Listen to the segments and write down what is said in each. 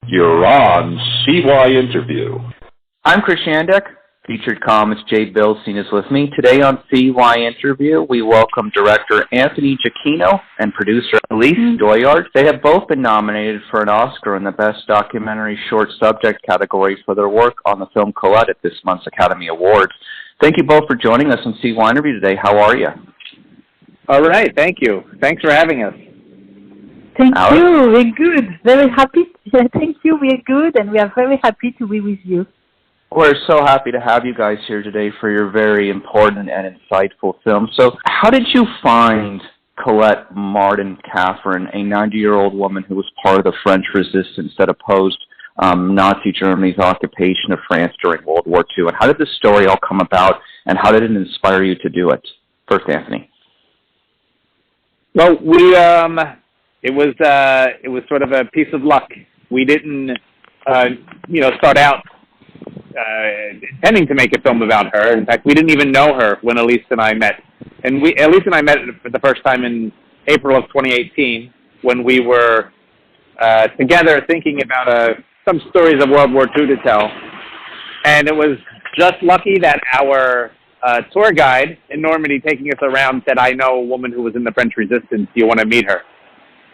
You're on CYInterview. I'm Chris Shandek. Featured columnist Jay Bilstein is with me. Today on CYInterview, we welcome director Anthony Giacchino and producer Elise Doyard. They have both been nominated for an Oscar in the Best Documentary Short Subject category for their work on the film Colette at this month's Academy Awards. Thank you both for joining us on CYInterview today. How are you? All right, thank you. Thanks for having us. Thank you. We're good. Very happy. Thank you. We're good, and we are very happy to be with you. We're so happy to have you guys here today for your very important and insightful film. So how did you find Colette Martin Catherine, a 90-year-old woman who was part of the French resistance that opposed Nazi Germany's occupation of France during World War II? And how did this story all come about, and how did it inspire you to do it? First, Anthony. Well, it was sort of a piece of luck. We didn't, start out intending to make a film about her. In fact, we didn't even know her when Elise and I met. And Elise and I met for the first time in April of 2018 when we were together thinking about some stories of World War II to tell. And it was just lucky that our tour guide in Normandy taking us around said, "I know a woman who was in the French resistance. Do you want to meet her?"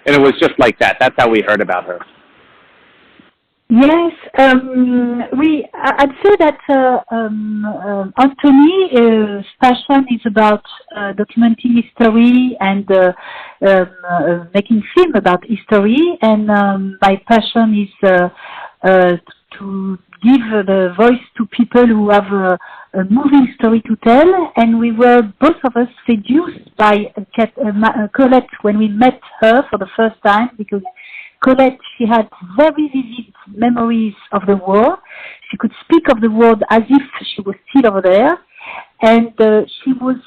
And it was just like that. That's how we heard about her. Yes, I'd say that Anthony's passion is about documenting history and making film about history, and my passion is to give the voice to people who have a moving story to tell, and we were both of us seduced by Colette when we met her for the first time, because Colette, she had very vivid memories of the war. She could speak of the war as if she was still over there, and she was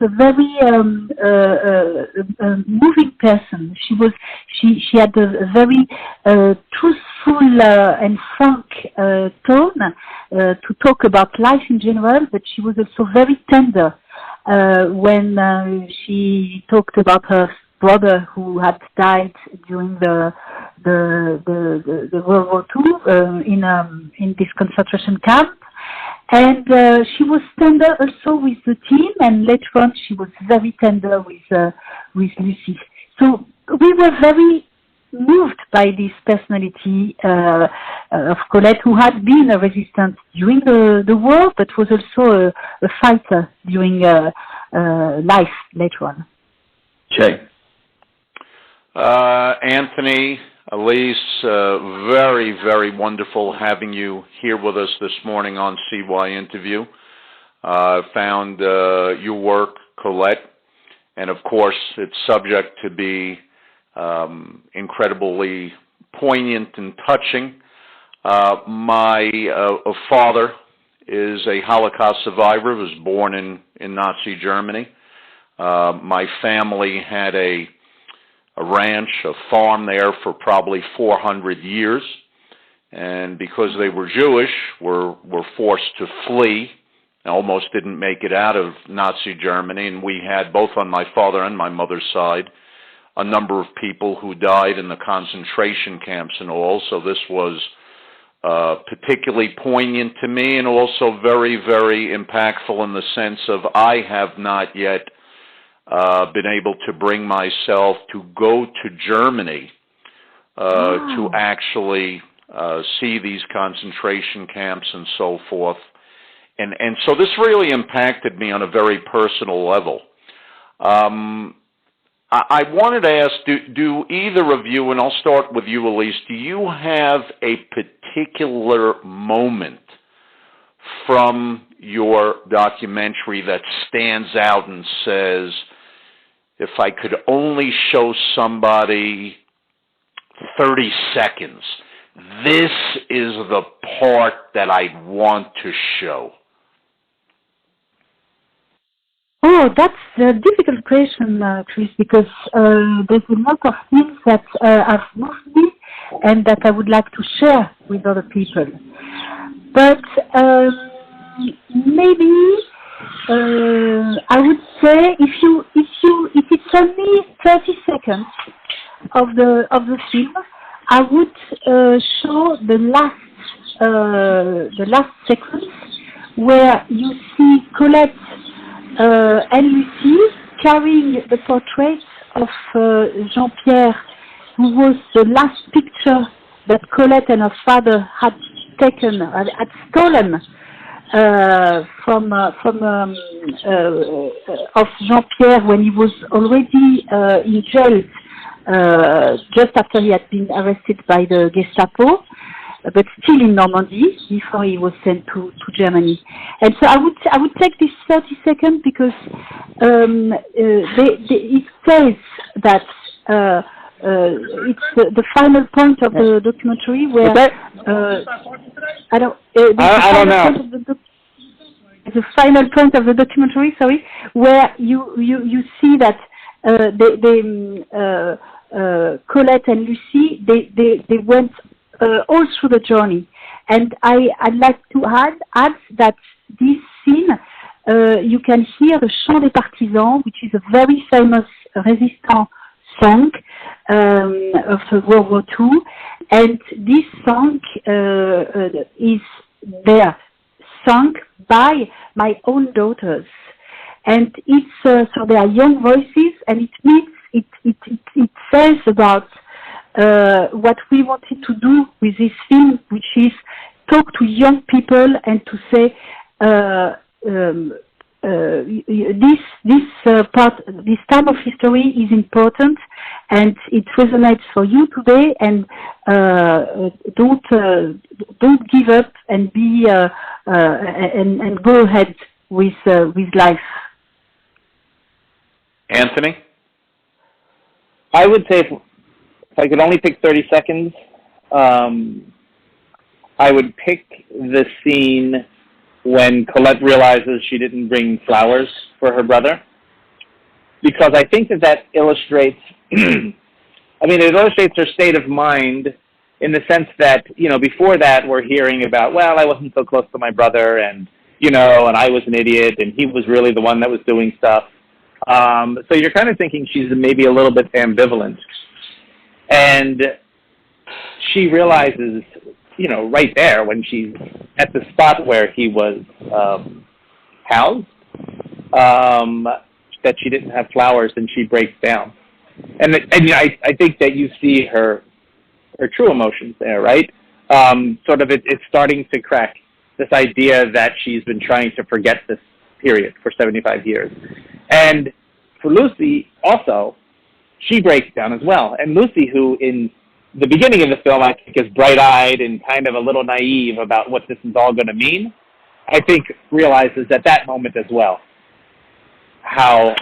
a very moving person. She had a very truthful and frank tone to talk about life in general, but she was also very tender when she talked about her brother who had died during the World War II in this concentration camp. And she was tender also with the team, and later on she was very tender with Lucy. So we were very moved by this personality of Colette, who had been a resistant during the war, but was also a fighter during life later on. Jay. Anthony, Elise, very, very wonderful having you here with us this morning on CYInterview. Found your work, Colette, and of course it's subject to be incredibly poignant and touching. My father is a Holocaust survivor, was born in Nazi Germany. My family had a ranch, a farm there for probably 400 years, and because they were Jewish, were forced to flee, almost didn't make it out of Nazi Germany, and we had, both on my father and my mother's side, a number of people who died in the concentration camps and all, so this was particularly poignant to me, and also very, very impactful in the sense of I have not yet been able to bring myself to go to Germany to actually see these concentration camps and so forth. And so this really impacted me on a very personal level. I wanted to ask, do either of you, and I'll start with you, Elise, do you have a particular moment from your documentary that stands out and says, if I could only show somebody 30 seconds, this is the part that I want to show? Oh, that's a difficult question, Chris, because there's a lot of things that have moved me and that I would like to share with other people. But maybe I would say if it's only 30 seconds of the film, I would show the last sequence where you see Colette and Lucie carrying the portrait of Jean-Pierre, who was the last picture that Colette and her father had taken, had stolen of Jean-Pierre when he was already in jail just after he had been arrested by the Gestapo, but still in Normandy before he was sent to Germany. And so I would take this 30 seconds because it says that it's the final point of the documentary where I don't know. The final point of the documentary, sorry, where you see that Colette and Lucie they went all through the journey, and I'd like to add that this scene you can hear the Chant des Partisans, which is a very famous resistance song of World War II, and this song is there sung by my own daughters, and it's so they are young voices, and it means it says about what we wanted to do with this film, which is talk to young people and to say this time of history is important and it resonates for you today, and don't give up and be and go ahead with life. Anthony? I would say if I could only pick 30 seconds, I would pick the scene when Colette realizes she didn't bring flowers for her brother, because I think that illustrates, it illustrates her state of mind in the sense that, before that we're hearing about, well, I wasn't so close to my brother, and, and I was an idiot, and he was really the one that was doing stuff. So you're kind of thinking she's maybe a little bit ambivalent. And she realizes, right there when she's at the spot where he was housed, that she didn't have flowers, and she breaks down. And I think that you see her true emotions there, right? It's starting to crack, this idea that she's been trying to forget this period for 75 years. And for Lucy, also, she breaks down as well. And Lucy, who in the beginning of the film, I think, is bright-eyed and kind of a little naive about what this is all going to mean, I think realizes at that moment as well how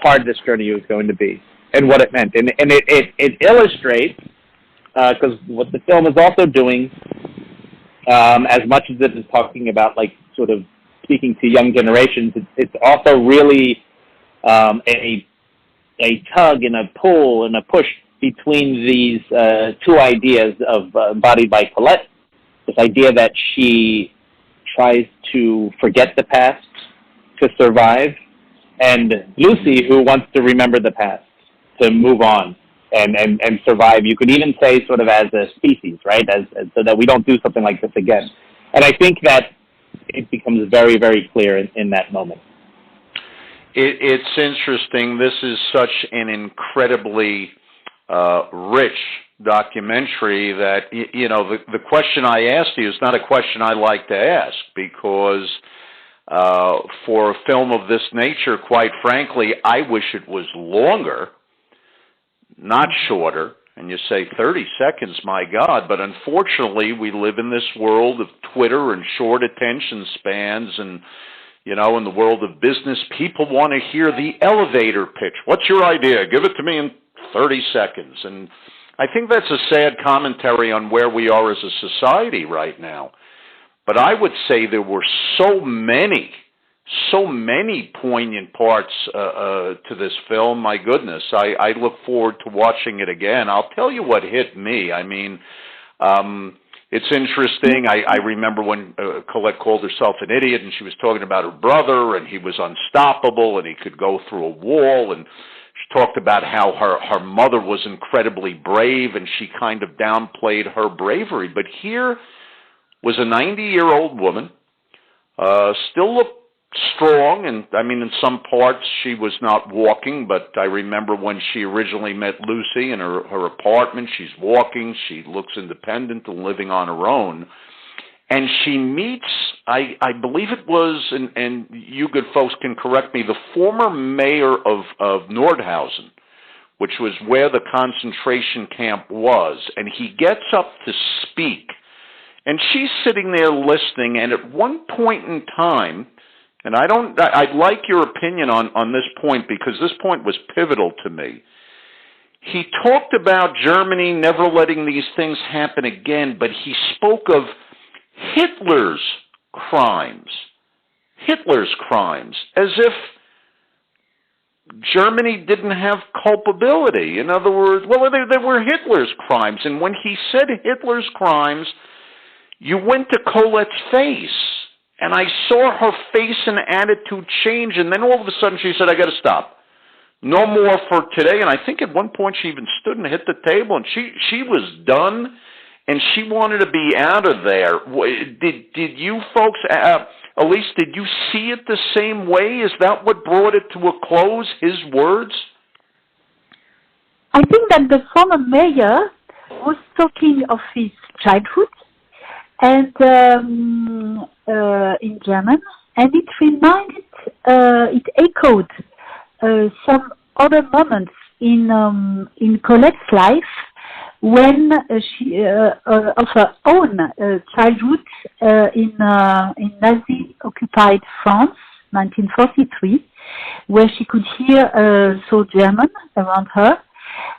hard this journey was going to be and what it meant. And it illustrates, because what the film is also doing, as much as this is talking about, sort of speaking to young generations, it's also really a tug and a pull and a push between these two ideas of embodied by Colette, this idea that she tries to forget the past to survive, and Lucy, who wants to remember the past to move on and survive. You could even say sort of as a species, right? As so that we don't do something like this again. And I think that it becomes very, very clear in that moment. It's interesting. This is such an incredibly rich documentary that, the question I asked you is not a question I like to ask, because for a film of this nature, quite frankly, I wish it was longer, not shorter. And you say 30 seconds, my God, but unfortunately we live in this world of Twitter and short attention spans, and in the world of business, people want to hear the elevator pitch. What's your idea? Give it to me in 30 seconds. And I think that's a sad commentary on where we are as a society right now. But I would say there were so many poignant parts to this film. My goodness, I look forward to watching it again. I'll tell you what hit me. It's interesting. I remember when Colette called herself an idiot, and she was talking about her brother, and he was unstoppable, and he could go through a wall, and talked about how her mother was incredibly brave and she kind of downplayed her bravery. But here was a 90-year-old woman, still looked strong, and I mean, in some parts she was not walking, but I remember when she originally met Lucy in her apartment, she's walking, she looks independent and living on her own. And she meets, I believe it was, and you good folks can correct me, the former mayor of Nordhausen, which was where the concentration camp was, and he gets up to speak. And she's sitting there listening, and at one point in time, and I'd like your opinion on this point, because this point was pivotal to me. He talked about Germany never letting these things happen again, but he spoke of Hitler's crimes, as if Germany didn't have culpability. In other words, well, they were Hitler's crimes. And when he said Hitler's crimes, you went to Colette's face, and I saw her face and attitude change, and then all of a sudden she said, I got to stop. No more for today. And I think at one point she even stood and hit the table, and she was done, and she wanted to be out of there. Did you folks, Elise, did you see it the same way? Is that what brought it to a close, his words? I think that the former mayor was talking of his childhood, and in German, and it reminded, it echoed some other moments in Colette's life when she of her own childhood in Nazi-occupied France, 1943, where she could hear so German around her,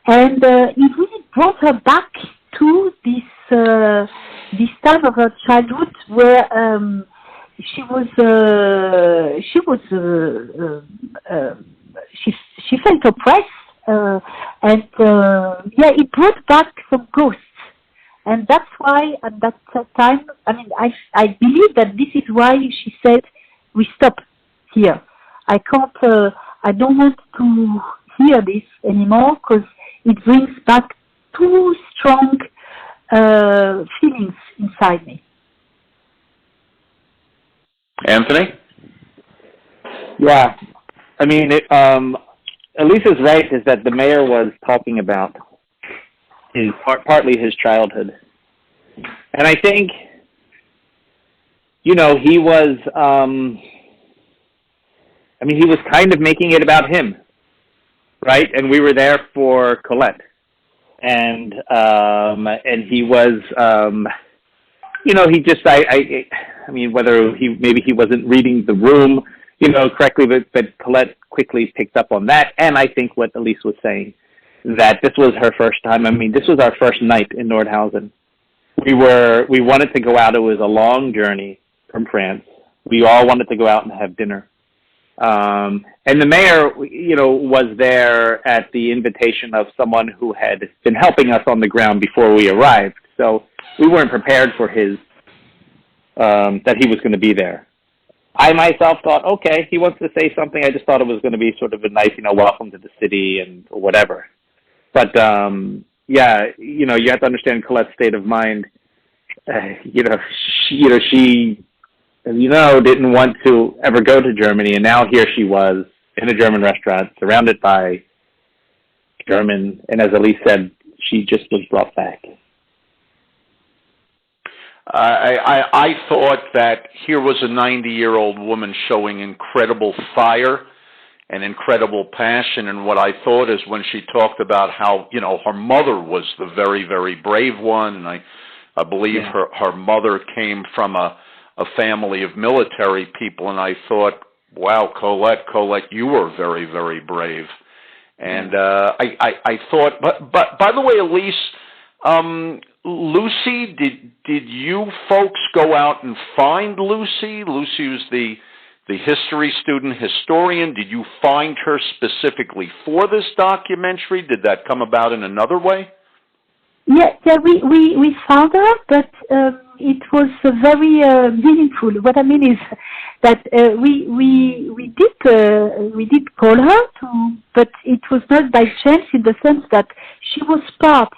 and it really brought her back to this time of her childhood where she felt oppressed, and it brought back some ghosts, and that's why at that time, I mean, I believe that this is why she said, we stop here. I don't want to hear this anymore, because it brings back too strong feelings inside me. Anthony? Yeah. I mean, Elise is right, is that the mayor was talking about partly his childhood. And I think, he was, he was kind of making it about him, right? And we were there for Colette. And he was, he just, whether maybe he wasn't reading the room, correctly, but Colette quickly picked up on that. And I think what Elise was saying, that this was her first time. This was our first night in Nordhausen. We wanted to go out. It was a long journey from France. We all wanted to go out and have dinner. And the mayor, was there at the invitation of someone who had been helping us on the ground before we arrived. So we weren't prepared for that he was going to be there. I myself thought, okay, he wants to say something. I just thought it was going to be sort of a nice, welcome to the city and whatever. But, you have to understand Colette's state of mind. She didn't want to ever go to Germany, and now here she was in a German restaurant, surrounded by German, and as Elise said, she just was brought back. I thought that here was a 90-year-old woman showing incredible fire and incredible passion, and what I thought is when she talked about how, her mother was the very, very brave one, and I believe her mother came from a family of military people, and I thought, wow, Colette, you were very, very brave. And I thought, but by the way, Elise, Lucy, did you folks go out and find Lucy? Lucy was the history student historian. Did you find her specifically for this documentary? Did that come about in another way? Yeah, we found her, but it was very meaningful. What I mean is, that we did call her but it was not by chance, in the sense that she was part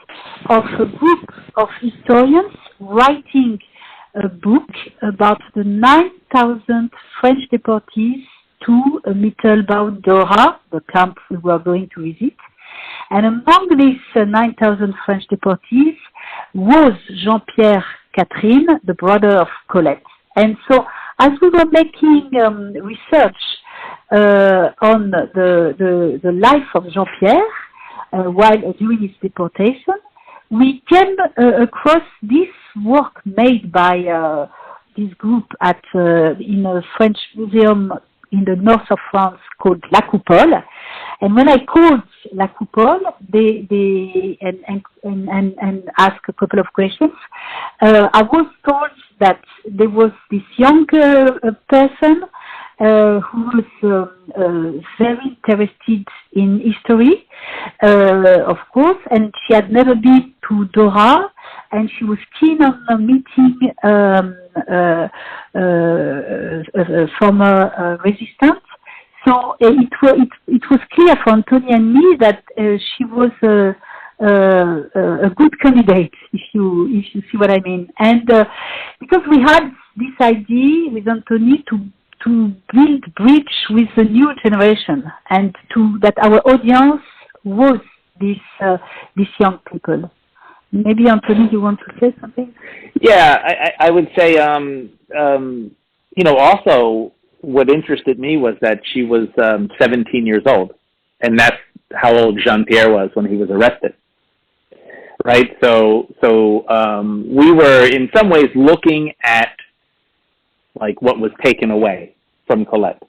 of a group of historians writing a book about the 9,000 French deportees to Mittelbau-Dora, the camp we were going to visit. And among these 9,000 French deportees was Jean-Pierre Catherine, the brother of Colette. And so, as we were making research on the life of Jean-Pierre while during his deportation, we came across this work made by this group in a French museum in the north of France called La Coupole. And when I called La Coupole, and asked a couple of questions, I was told that there was this younger person who was very interested in history, of course, and she had never been to Dora, and she was keen on meeting former resistance. So it was clear for Anthony and me that she was a good candidate, if you see what I mean. And because we had this idea with Anthony to build bridge with the new generation, and that our audience was these young people. Maybe Anthony, you want to say something? Yeah, I would say, also what interested me was that she was 17 years old, and that's how old Jean-Pierre was when he was arrested. Right? So we were in some ways looking at like what was taken away from Colette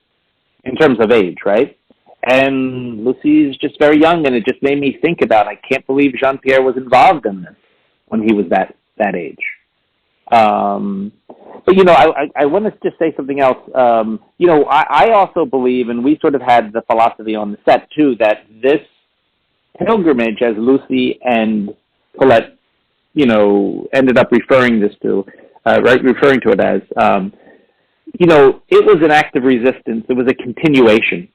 in terms of age, right? And Lucie's just very young, and it just made me think about, I can't believe Jean-Pierre was involved in this when he was that age. But, I want to just say something else. I also believe, and we sort of had the philosophy on the set too, that this pilgrimage, as Lucie and Colette, ended up referring to it as, it was an act of resistance. It was a continuation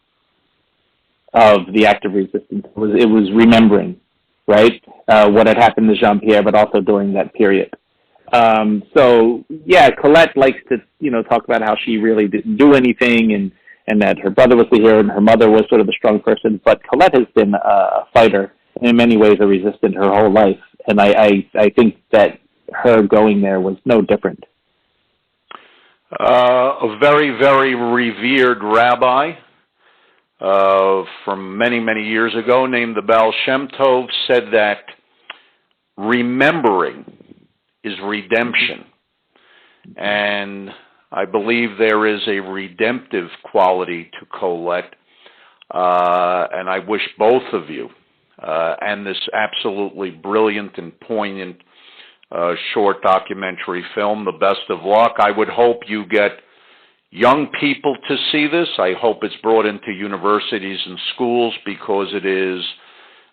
of the act of resistance. It was remembering, right, what had happened to Jean-Pierre, but also during that period. Colette likes to, talk about how she really didn't do anything, and that her brother was the hero and her mother was sort of the strong person. But Colette has been a fighter, and in many ways a resistant her whole life. And I think that her going there was no different. A very, very revered rabbi from many, many years ago named the Baal Shem Tov said that remembering is redemption. And I believe there is a redemptive quality to Colette. And I wish both of you and this absolutely brilliant and poignant short documentary film the best of luck. I would hope you get young people to see this. I hope it's brought into universities and schools, because it is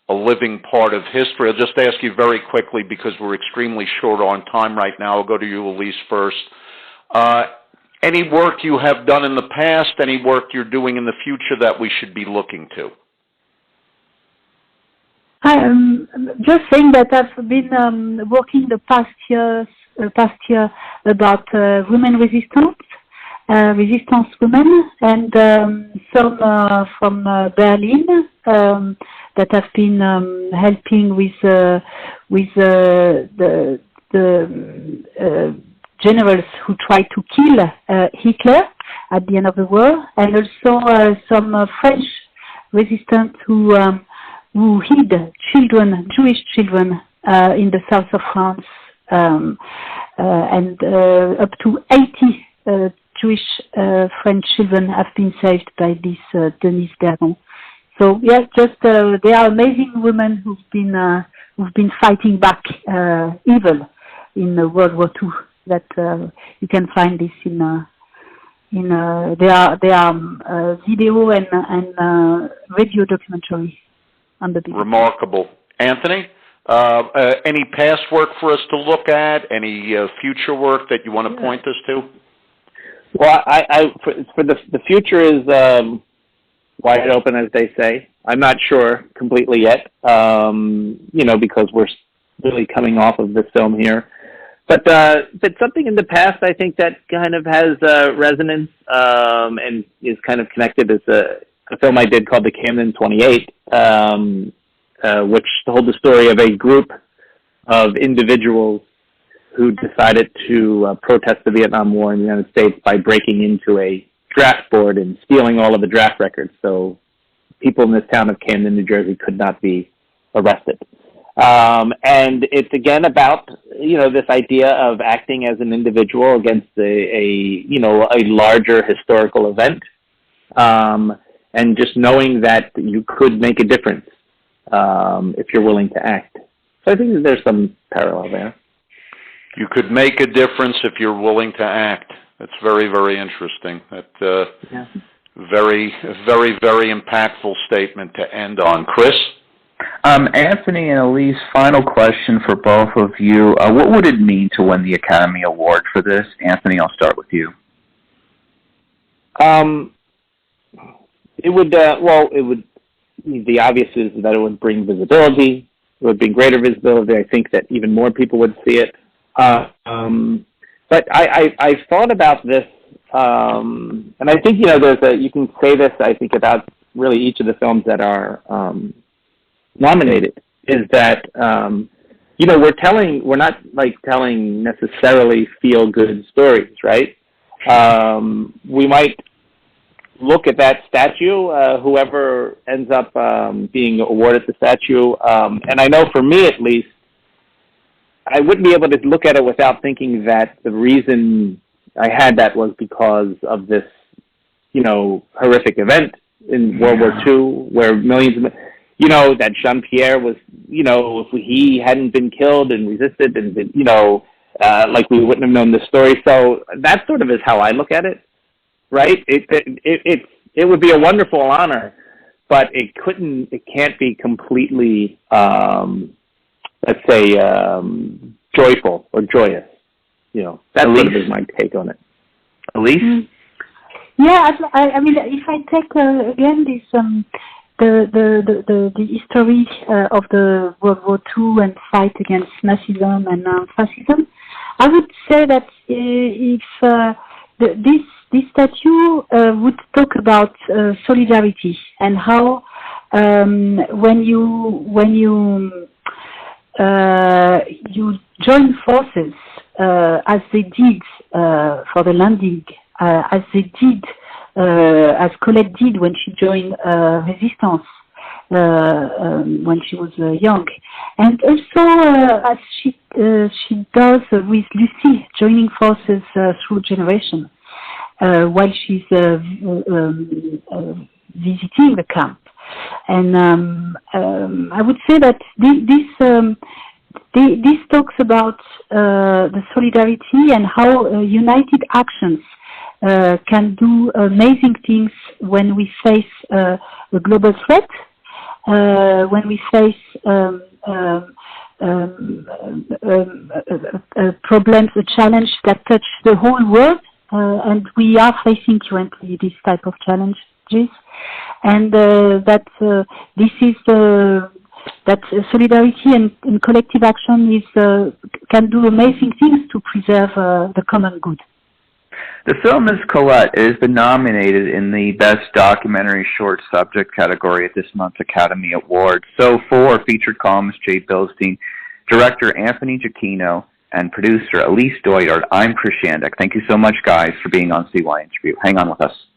a living part of history. I'll just ask you very quickly, because we're extremely short on time right now. I'll go to you, Elise, first. Any work you have done in the past, any work you're doing in the future that we should be looking to? Just saying that I've been working the past year about women resistance women, and some from Berlin that have been helping with the generals who tried to kill Hitler at the end of the war, and also some French resistance who hid children, Jewish children, in the south of France, and up to 80 Jewish French children have been saved by this Denise Bergon. So yeah, just they are amazing women who've been fighting back evil in World War II. That you can find this in there are video and radio documentary on the BBC. Remarkable. Anthony, any past work for us to look at? Any future work that you want to point us to? Well, for the future is wide open, as they say. I'm not sure completely yet, because we're really coming off of this film here. But something in the past, I think that kind of has resonance and is kind of connected is a film I did called The Camden 28, which told the story of a group of individuals who decided to protest the Vietnam War in the United States by breaking into a draft board and stealing all of the draft records. So people in this town of Camden, New Jersey could not be arrested. And it's again about, this idea of acting as an individual against a larger historical event. And just knowing that you could make a difference if you're willing to act. So I think that there's some parallel there. You could make a difference if you're willing to act. That's very, very interesting. That very, very, very impactful statement to end on. Chris? Anthony and Elise, final question for both of you. What would it mean to win the Academy Award for this? Anthony, I'll start with you. It would, the obvious is that it would bring visibility. It would bring greater visibility. I think that even more people would see it. But I've thought about this, and I think, you can say this, I think, about really each of the films that are nominated, is that, we're not like telling necessarily feel-good stories, right? We might look at that statue, whoever ends up being awarded the statue, and I know for me at least, I wouldn't be able to look at it without thinking that the reason I had that was because of this, horrific event in World War II, where millions of, that Jean-Pierre was, if he hadn't been killed and resisted and, like we wouldn't have known the story. So that sort of is how I look at it, right? It would be a wonderful honor, but it can't be completely, let's say, joyful or joyous. That sort of is my take on it. Elise? Mm-hmm. Yeah, I mean, if I take again this the history of the World War II and fight against Nazism and fascism, I would say that if this statue would talk about solidarity and how when you join forces as they did for the landing, as they did, as Colette did when she joined Resistance when she was young, and also as she does with Lucy, joining forces through generation while she's visiting the camp. And I would say that this talks about the solidarity and how united actions can do amazing things when we face a global threat, when we face problems, a challenge that touch the whole world, and we are facing currently this type of challenges. And that solidarity and collective action can do amazing things to preserve the common good. The film is Colette. It has been nominated in the Best Documentary Short Subject category at this month's Academy Awards. So for featured columnist Jay Bilstein, director Anthony Giacchino, and producer Elise Doyard, I'm Chris Shandak. Thank you so much, guys, for being on CYInterview. Hang on with us.